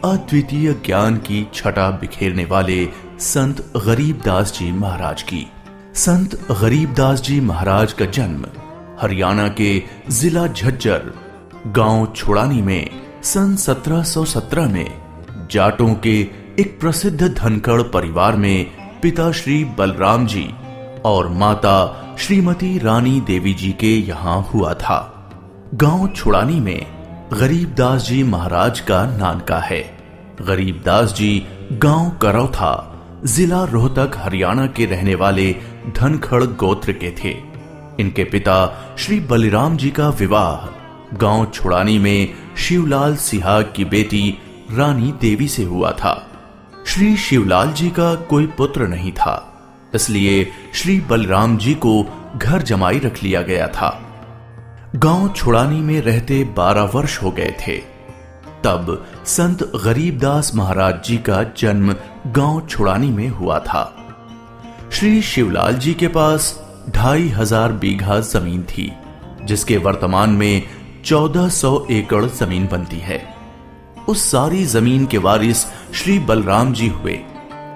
अद्वितीय ज्ञान की छटा बिखेरने वाले संत गरीबदास जी महाराज की। संत गरीबदास जी महाराज का जन्म हरियाणा के जिला झज्जर गांव छुड़ानी में सन 1717 में जाटों के एक प्रसिद्ध धनखड़ परिवार में पिता श्री बलराम जी और माता श्रीमती रानी देवी जी के यहाँ हुआ था। गांव छुड़ानी में गरीबदास जी महाराज का नानका है। गरीबदास जी गांव करौथा जिला रोहतक हरियाणा के रहने वाले धनखड़ गोत्र के थे। इनके पिता श्री बलिराम जी का विवाह गांव छुड़ानी में शिवलाल सिहाग की बेटी रानी देवी से हुआ था। श्री शिवलाल जी का कोई पुत्र नहीं था, इसलिए श्री बलराम जी को घर जमाई रख लिया गया था। गांव छुड़ानी में रहते 12 वर्ष हो गए थे, तब संत गरीबदास महाराज जी का जन्म गांव छुड़ानी में हुआ था। श्री शिवलाल जी के पास 2500 बीघा जमीन थी, जिसके वर्तमान में 1400 एकड़ जमीन बनती है। उस सारी जमीन के वारिस श्री बलराम जी हुए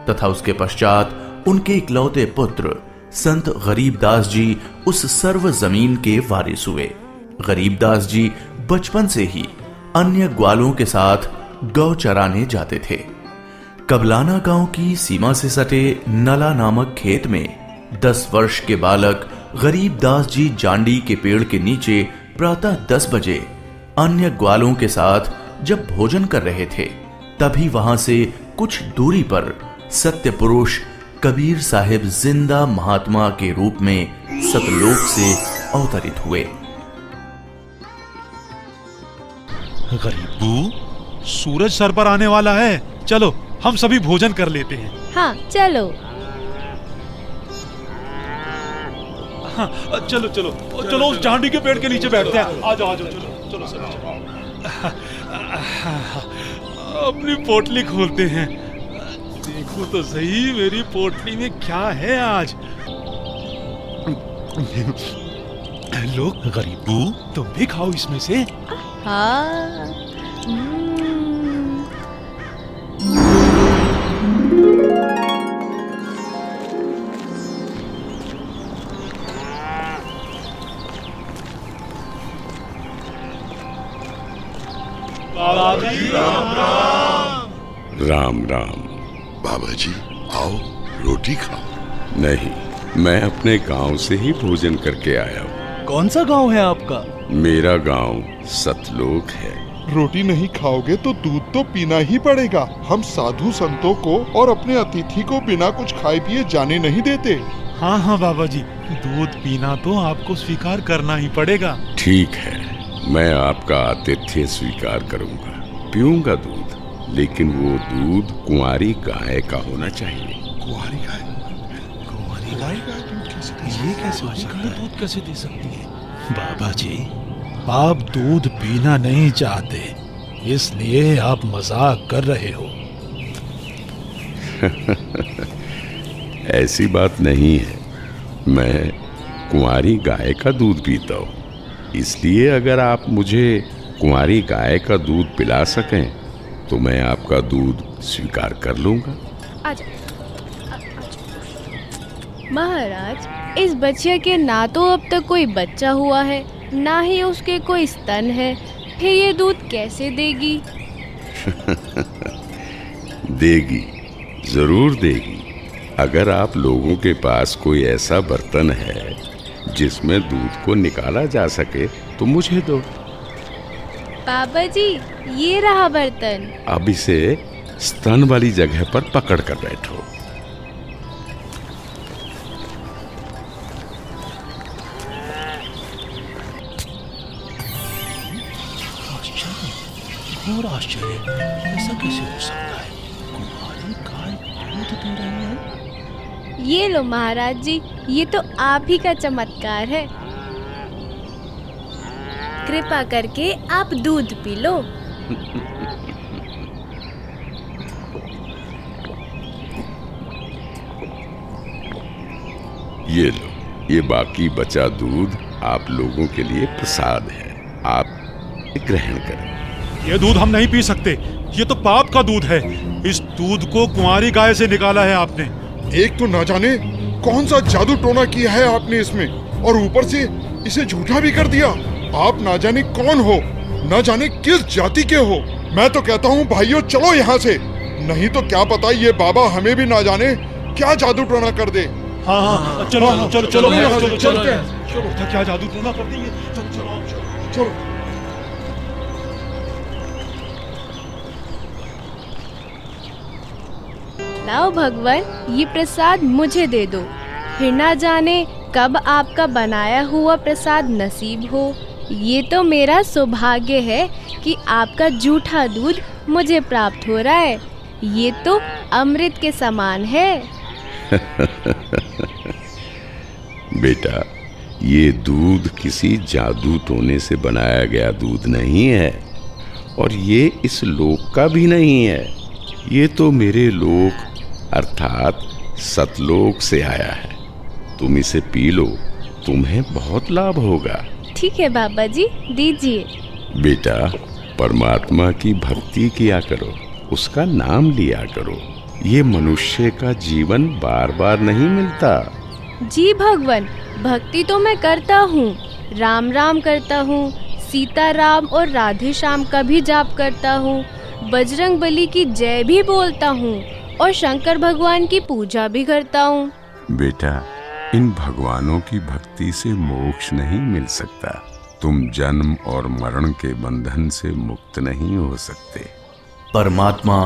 तथा उसके पश्चात उनके इकलौते पुत्र संत गरीबदास जी उस सर्व जमीन के वारिस हुए। गरीबदास जी बचपन से ही अन्य ग्वालों के साथ गौ चराने जाते थे। कबलाना गांव की सीमा से सटे नला नामक खेत में 10 वर्ष के बालक गरीबदास जी जांडी के पेड़ के नीचे प्रातः 10 बजे अन्य ग्वालों के साथ जब भोजन कर रहे थे, तभी वहां से कुछ दूरी पर सत्य पुरुष कबीर साहिब जिंदा महात्मा के रूप में सतलोक से अवतरित हुए। गरीबू, सूरज सर पर आने वाला है, चलो हम सभी भोजन कर लेते हैं। हाँ चलो। हाँ, चलो चलो चलो उस जांडी के पेड़ के नीचे बैठते हैं। आ जाओ चलो चलो चलो। अपनी पोटली खोलते हैं, देखो तो सही मेरी पोटली में क्या है आज। लो गरीबू, तुम भी खाओ इसमें से। हाँ। राम राम। बाबा जी आओ, रोटी खाओ। नहीं, मैं अपने गांव से ही भोजन करके आया हूँ। कौन सा गांव है आपका? मेरा गांव सतलोक है। रोटी नहीं खाओगे तो दूध तो पीना ही पड़ेगा। हम साधु संतों को और अपने अतिथि को बिना कुछ खाए पिए जाने नहीं देते। हाँ हाँ बाबा जी, दूध पीना तो आपको स्वीकार करना ही पड़ेगा। ठीक है, मैं आपका आतिथ्य स्वीकार करूंगा, पीऊंगा दूध, लेकिन वो दूध कुंवारी गाय का होना चाहिए। कुंवारी गाय? कुंवारी गाय? ये कैसे हो सकता है? दूध कैसे दे सकती है? बाबा जी, आप दूध पीना नहीं चाहते, इसलिए आप मजाक कर रहे हो। ऐसी बात नहीं है, मैं कुंवारी गाय का दूध पीता हूँ, इसलिए अगर आप मुझे कुंवारी गाय का दूध पिला सकें तो मैं आपका दूध स्वीकार कर लूंगा। आजा। महाराज, इस बच्चे के ना तो अब तक कोई बच्चा हुआ है, ना ही उसके कोई स्तन है, फिर ये दूध कैसे देगी? देगी, जरूर देगी। अगर आप लोगों के पास कोई ऐसा बर्तन है जिसमें दूध को निकाला जा सके तो मुझे दो। बाबा जी, ये रहा बर्तन। अब इसे स्तन वाली जगह पर पकड़ कर बैठो। घोर आश्चर्य, ऐसा कैसे हो सकता है? कुंवारी गाय दूध दे रही है। ये लो महाराज जी, ये तो आप ही का चमत्कार है। कृपा करके आप दूध पी लो। ये लो, ये बाकी बचा दूध आप लोगों के लिए प्रसाद है, आप ग्रहण करें। ये दूध हम नहीं पी सकते, ये तो पाप का दूध है। इस दूध को कुंवारी गाय से निकाला है आपने। एक तो ना जाने कौन सा जादू टोना किया है आपने इसमें, और ऊपर से इसे झूठा भी कर दिया। आप ना जाने कौन हो, ना जाने किस जाति के हो। मैं तो कहता हूँ भाइयों चलो यहाँ से, नहीं तो क्या पता ये बाबा हमें भी ना जाने क्या जादू टोना कर दे। हाँ, चलो चलो चलो यहाँ से चलो चलते हैं। क्या जादू टोना कर देंगे। चलो लाओ भगवान, ये प्रसाद मुझे दे दो, फिर ना जाने कब आपका बनाया हुआ प्रसाद नसीब हो। ये तो मेरा सौभाग्य है कि आपका जूठा दूध मुझे प्राप्त हो रहा है। ये तो अमृत के समान है। बेटा, ये दूध किसी जादू टोने से बनाया गया दूध नहीं है, और ये इस लोक का भी नहीं है। ये तो मेरे लोक अर्थात सतलोक से आया है। तुम इसे पी लो, तुम्हें बहुत लाभ होगा। ठीक है बाबा जी, दीजिए। बेटा, परमात्मा की भक्ति किया करो, उसका नाम लिया करो। ये मनुष्य का जीवन बार बार नहीं मिलता। जी भगवान, भक्ति तो मैं करता हूँ, राम राम करता हूँ, सीता राम और राधे श्याम का भी जाप करता हूँ, बजरंग बली की जय भी बोलता हूँ और शंकर भगवान की पूजा भी करता हूँ। बेटा, इन भगवानों की भक्ति से मोक्ष नहीं मिल सकता। तुम जन्म और मरण के बंधन से मुक्त नहीं हो सकते। परमात्मा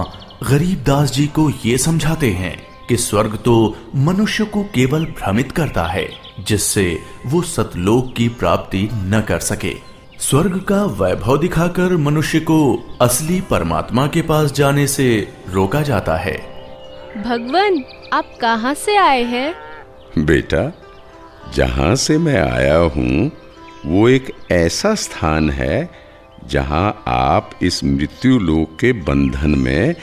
गरीबदास जी को ये समझाते हैं कि स्वर्ग तो मनुष्य को केवल भ्रमित करता है, जिससे वो सतलोक की प्राप्ति न कर सके। स्वर्ग का वैभव दिखाकर मनुष्य को असली परमात्मा के पास जाने से रोका जाता है। भगवान, आप कहाँ से आए हैं? बेटा, जहां से मैं आया हूं वो एक ऐसा स्थान है जहां आप इस मृत्यु लोक के बंधन में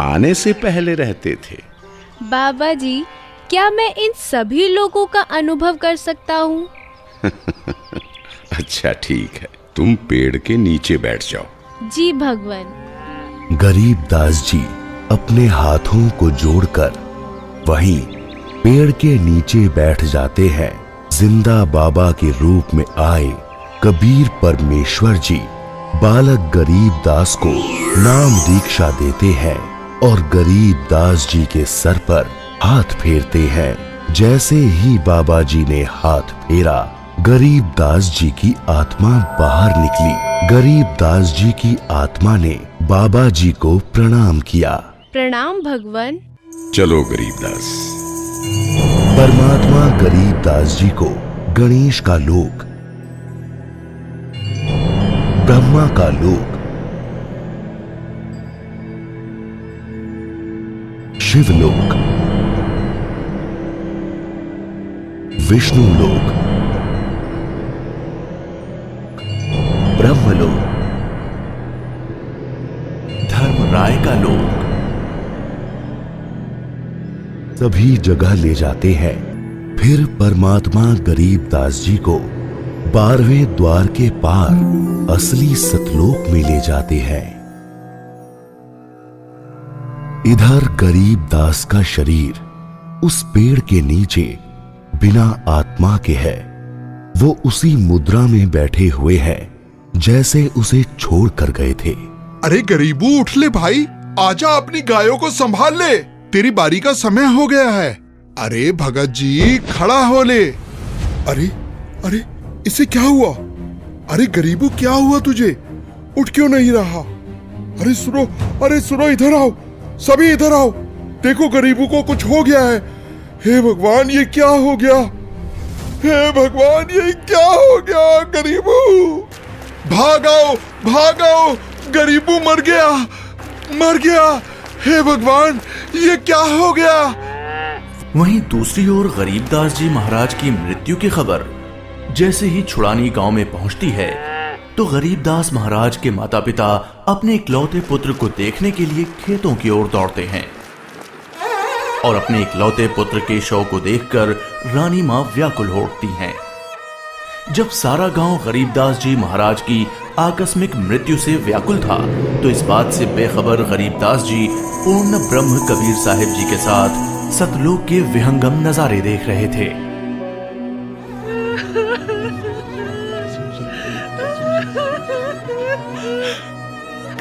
आने से पहले रहते थे। बाबा जी, क्या मैं इन सभी लोगों का अनुभव कर सकता हूँ? अच्छा ठीक है, तुम पेड़ के नीचे बैठ जाओ। जी भगवान। गरीबदास जी अपने हाथों को जोड़कर वहीं पेड़ के नीचे बैठ जाते हैं। जिंदा बाबा के रूप में आए कबीर परमेश्वर जी बालक गरीबदास को नाम दीक्षा देते हैं और गरीबदास जी के सर पर हाथ फेरते हैं। जैसे ही बाबा जी ने हाथ फेरा, गरीबदास जी की आत्मा बाहर निकली। गरीबदास जी की आत्मा ने बाबा जी को प्रणाम किया। प्रणाम भगवान। चलो गरीबदास। परमात्मा गरीबदास जी को गणेश का लोक, ब्रह्मा का लोक, शिवलोक, विष्णु लोक, ब्रह्मलोक, धर्मराय का लोक, सभी जगह ले जाते हैं। फिर परमात्मा गरीबदास जी को 12वें द्वार के पार असली सतलोक में ले जाते हैं। इधर गरीबदास का शरीर उस पेड़ के नीचे बिना आत्मा के है। वो उसी मुद्रा में बैठे हुए हैं जैसे उसे छोड़ कर गए थे। अरे गरीबू, उठ ले भाई, आजा, अपनी गायों को संभाल ले, तेरी बारी का समय हो गया है। अरे भगत जी, खड़ा हो ले। अरे अरे, इसे क्या हुआ? अरे गरीबू, क्या हुआ तुझे? उठ क्यों नहीं रहा? अरे सुनो, अरे सुनो, इधर आओ, सभी इधर आओ। देखो गरीबू को कुछ हो गया है। हे भगवान, ये क्या हो गया? हे भगवान, ये क्या हो गया? गरीबू, भागाओ भागाओ, गरीबू मर गया, मर गया। हे भगवान, ये क्या हो गया? वहीं दूसरी ओर गरीबदास जी महाराज की मृत्यु की खबर जैसे ही छुड़ानी गांव में पहुंचती है, तो गरीबदास महाराज के माता पिता अपने इकलौते पुत्र को देखने के लिए खेतों की ओर दौड़ते हैं और अपने इकलौते पुत्र के शव को देखकर रानी मां व्याकुल हो उठती हैं। जब सारा गांव गरीबदास जी महाराज की आकस्मिक मृत्यु से व्याकुल था, तो इस बात से बेखबर गरीबदास जी पूर्ण ब्रह्म कबीर साहिब जी के साथ सतलोक के विहंगम नजारे देख रहे थे।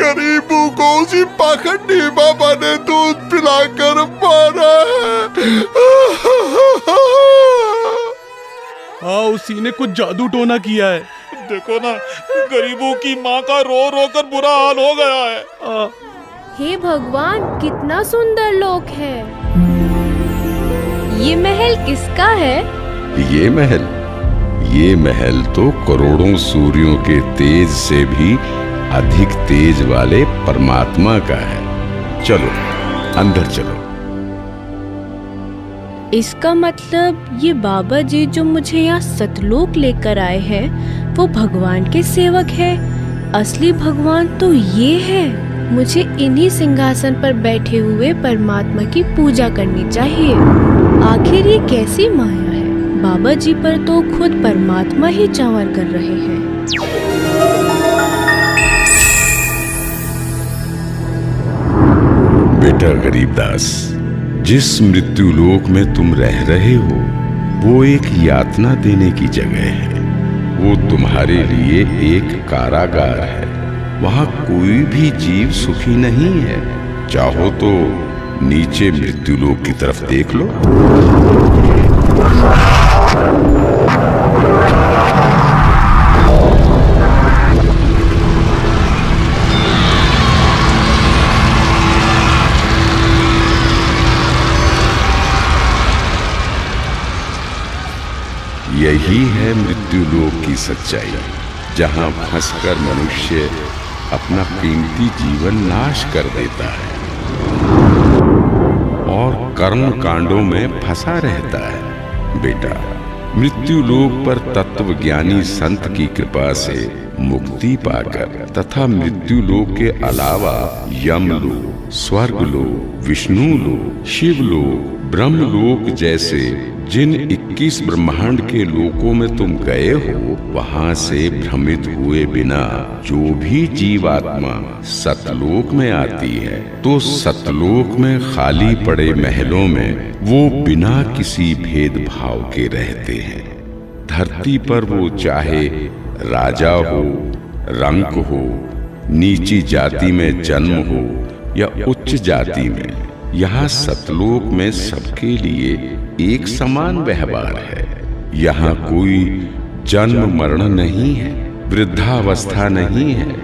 गरीबों को उसी पाखंडी बाबा ने दूध पिलाकर मारा है। हाँ, उसी ने कुछ जादू टोना किया है। देखो ना, गरीबों की माँ का रो रो कर बुरा हाल हो गया है। हे भगवान, कितना सुंदर लोक है। ये महल किसका है? ये महल तो करोड़ों सूर्यों के तेज से भी अधिक तेज वाले परमात्मा का है। चलो अंदर चलो। इसका मतलब ये बाबा जी जो मुझे यहाँ सतलोक लेकर आए हैं वो भगवान के सेवक है। असली भगवान तो ये है। मुझे इन्हीं सिंहासन पर बैठे हुए परमात्मा की पूजा करनी चाहिए। आखिर ये कैसी माया है? बाबा जी पर तो खुद परमात्मा ही चावर कर रहे हैं। बेटा गरीबदास, जिस मृत्यु लोक में तुम रह रहे हो वो एक यातना देने की जगह है। वो तुम्हारे लिए एक कारागार है। वहां कोई भी जीव सुखी नहीं है। चाहो तो नीचे मृत्यु लोक की तरफ देख लो। यही है मृत्यु लोक की सच्चाई, जहां फंसकर मनुष्य अपना कीमती जीवन नाश कर देता है और कर्म कांडों में फंसा रहता है। बेटा, मृत्यु लोक पर तत्वज्ञानी संत की कृपा से मुक्ति पाकर तथा मृत्यु लोक के अलावा यमलोक, स्वर्गलोक, विष्णु लोक, शिवलोक, ब्रह्मलोक जैसे जिन 21 ब्रह्मांड के लोकों में तुम गए हो, वहां से भ्रमित हुए बिना जो भी जीवात्मा सतलोक में आती है तो सतलोक में खाली पड़े महलों में वो बिना किसी भेदभाव के रहते हैं। धरती पर वो चाहे राजा हो, रंक हो, नीची जाति में जन्म हो या उच्च जाति में, यहाँ सतलोक में सबके लिए एक समान व्यवहार है। यहाँ कोई जन्म मरण नहीं है, वृद्धावस्था नहीं है,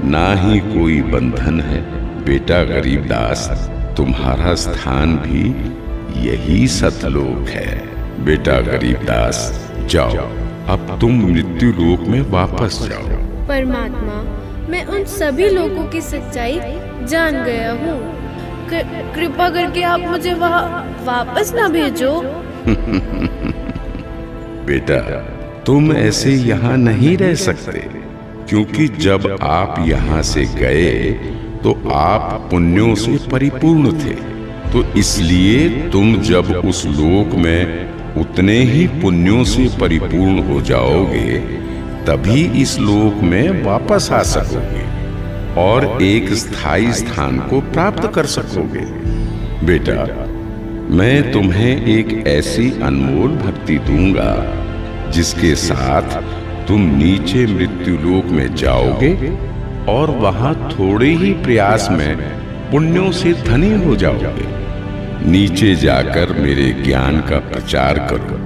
ना ही कोई बंधन है। बेटा गरीबदास, तुम्हारा स्थान भी यही सतलोक है। बेटा गरीबदास, जाओ, अब तुम मृत्यु लोक में वापस जाओ। परमात्मा, मैं उन सभी लोगों की सच्चाई जान गया हूँ। कृपा करके आप मुझे वहाँ वापस ना भेजो। बेटा, तुम ऐसे यहाँ नहीं रह सकते, क्योंकि जब आप यहाँ से गए तो आप पुण्यों से परिपूर्ण थे। तो इसलिए तुम जब उस लोक में उतने ही पुण्यों से परिपूर्ण हो जाओगे तभी इस लोक में वापस आ सकोगे और एक स्थायी स्थान को प्राप्त कर सकोगे। बेटा, मैं तुम्हें एक ऐसी अनमोल भक्ति दूंगा जिसके साथ तुम नीचे मृत्यु लोक में जाओगे और वहां थोड़े ही प्रयास में पुण्यों से धनी हो जाओगे। नीचे जाकर मेरे ज्ञान का प्रचार करो,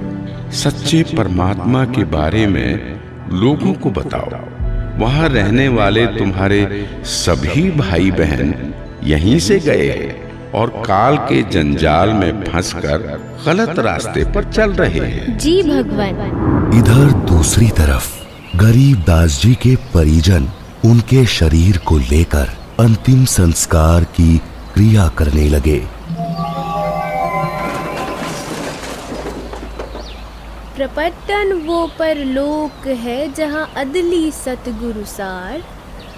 सच्चे परमात्मा के बारे में लोगों को बताओ। वहां रहने वाले तुम्हारे सभी भाई बहन यहीं से गए हैं और काल के जंजाल में फंसकर गलत रास्ते पर चल रहे हैं। जी भगवान। इधर दूसरी तरफ गरीबदास जी के परिजन उनके शरीर को लेकर अंतिम संस्कार की क्रिया करने लगे। प्रपट्टन वो परलोक है जहाँ अदली सतगुरु सार,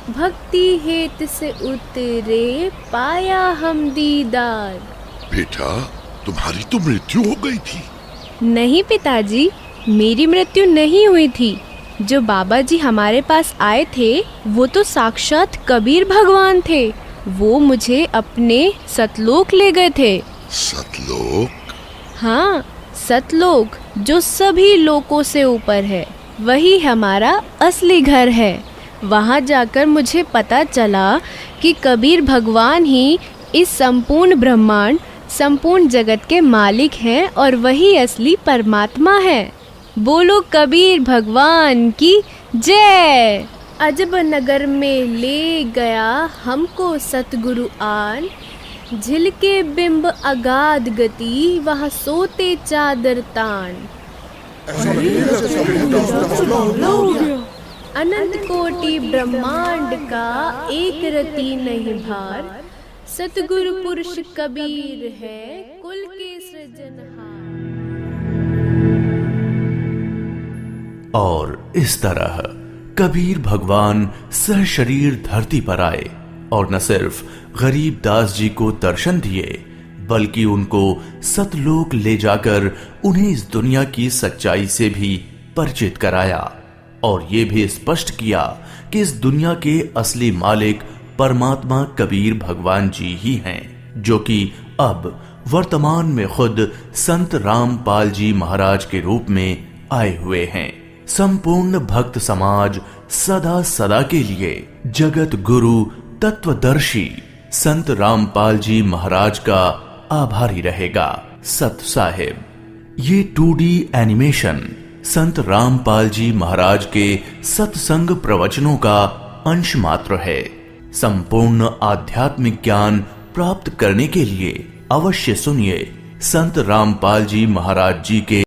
भक्ति हेत से उतरे पाया हम दीदार। बेटा, तुम्हारी तो मृत्यु हो गई थी। नहीं पिताजी, मेरी मृत्यु नहीं हुई थी। जो बाबा जी हमारे पास आए थे वो तो साक्षात कबीर भगवान थे। वो मुझे अपने सतलोक ले गए थे। सतलोक? हाँ, सतलोक जो सभी लोकों से ऊपर है, वही हमारा असली घर है। वहाँ जाकर मुझे पता चला कि कबीर भगवान ही इस संपूर्ण ब्रह्मांड, संपूर्ण जगत के मालिक हैं और वही असली परमात्मा है। बोलो कबीर भगवान की जय। अजब नगर में ले गया हमको सतगुरु आन, झिलके बिंब अगाध गति वहाँ सोते चादर तान। अनंत कोटि ब्रह्मांड का एक रति नहीं भार, सतगुरु पुरुष कबीर है कुल के सृजनहार। और इस तरह कबीर भगवान सशरीर धरती पर आए और न सिर्फ गरीबदास जी को दर्शन दिए, बल्कि उनको सतलोक ले जाकर उन्हें इस दुनिया की सच्चाई से भी परिचित कराया और ये भी स्पष्ट किया कि इस दुनिया के असली मालिक परमात्मा कबीर भगवान जी ही हैं, जो कि अब वर्तमान में खुद संत रामपाल जी महाराज के रूप में आए हुए हैं। संपूर्ण भक्त समाज सदा सदा के लिए जगत गुरु तत्वदर्शी संत रामपाल जी महाराज का आभारी रहेगा। सत साहिब। ये 2D एनिमेशन संत रामपाल जी महाराज के सत्संग प्रवचनों का अंश मात्र है। संपूर्ण आध्यात्मिक ज्ञान प्राप्त करने के लिए अवश्य सुनिए संत रामपाल जी महाराज जी के